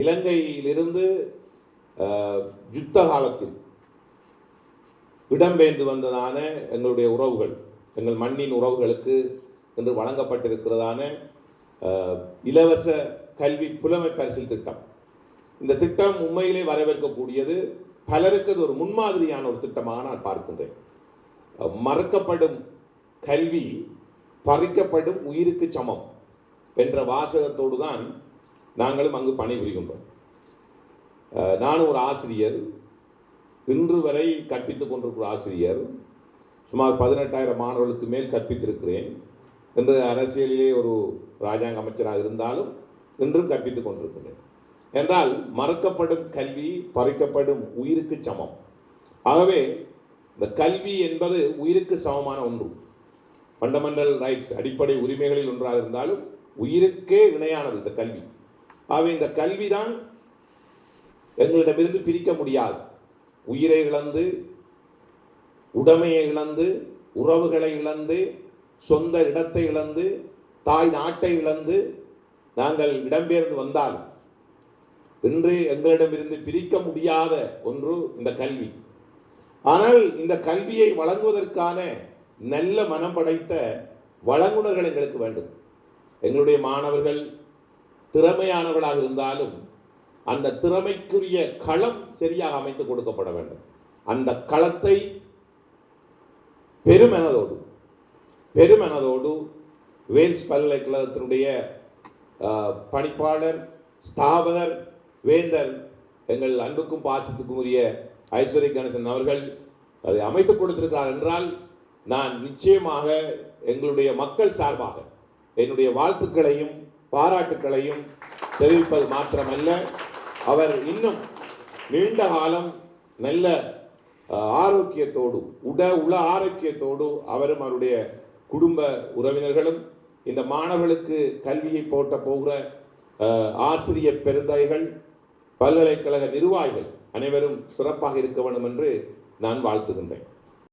இலங்கையிலிருந்து யுத்த காலத்தில் இடம்பெயர்ந்து வந்ததான எங்களுடைய உறவுகள், எங்கள் மண்ணின் உறவுகளுக்கு என்று வழங்கப்பட்டிருக்கிறதான இலவச கல்வி புலமை பரிசில் திட்டம். இந்த திட்டம் உண்மையிலே வரவேற்கக்கூடியது. பலருக்கு அது ஒரு முன்மாதிரியான ஒரு திட்டமாக நான் பார்க்கின்றேன். மறக்கப்படும் கல்வி பறிக்கப்படும் உயிருக்கு சமம் என்ற வாசகத்தோடு தான் நாங்களும் அங்கு பணிபுரிகின்றோம். நான் ஒரு ஆசிரியர், இன்று வரை கற்பித்துக் கொண்டிருக்கிற ஆசிரியர். சுமார் 18,000 மாணவர்களுக்கு மேல் கற்பித்திருக்கிறேன். இன்று அரசியலிலே ஒரு ராஜாங்க அமைச்சராக இருந்தாலும் இன்றும் கற்பித்துக் கொண்டிருக்கிறேன். என்றால் மறக்கப்படும் கல்வி பறிக்கப்படும் உயிருக்கு சமம். ஆகவே இந்த கல்வி என்பது உயிருக்கு சமமான ஒன்று. ஃபண்டமெண்டல் ரைட்ஸ், அடிப்படை உரிமைகளில் ஒன்றாக இருந்தாலும் உயிருக்கே இணையானது இந்த கல்வி. ஆகவே இந்த கல்விதான் எங்களிடமிருந்து பிரிக்க முடியாது. உயிரை இழந்து, உடைமையை இழந்து, உறவுகளை இழந்து, சொந்த இடத்தை இழந்து, தாய் நாட்டை இழந்து நாங்கள் இடம்பெயர்ந்து வந்தாலும் இன்று எங்களிடமிருந்து பிரிக்க முடியாத ஒன்று இந்த கல்வி. ஆனால் இந்த கல்வியை வழங்குவதற்கான நல்ல மனம் படைத்த வழங்குனர்கள் எங்களுக்கு வேண்டும். எங்களுடைய மாணவர்கள் திறமையானவர்களாக இருந்தாலும் அந்த திறமைக்குரிய களம் சரியாக அமைத்து கொடுக்கப்பட வேண்டும். அந்த களத்தை பெருமனதோடு வேல்ஸ் பல்கலைக்கழகத்தினுடைய பணிப்பாளர், ஸ்தாபகர், வேந்தர், எங்கள் அன்புக்கும் பாசத்துக்கும் உரிய ஐஸ்வர்ய கணேசன் அவர்கள் அதை அமைத்துக் கொடுத்திருக்கிறார் என்றால் நான் நிச்சயமாக எங்களுடைய மக்கள் சார்பாக என்னுடைய வாழ்த்துக்களையும் பாராட்டுக்களையும் தெரிவிப்பது மாத்திரமல்ல, அவர் இன்னும் நீண்ட காலம் நல்ல ஆரோக்கியத்தோடு, உள ஆரோக்கியத்தோடு அவரும் அவருடைய குடும்ப உறவினர்களும் இந்த மாணவர்களுக்கு கல்வியை போட்ட போகிற ஆசிரியர் பெருந்தகைகள், பல்கலைக்கழக நிர்வாகிகள் அனைவரும் சிறப்பாக இருக்க வேண்டும் என்று நான் வாழ்த்துகின்றேன்.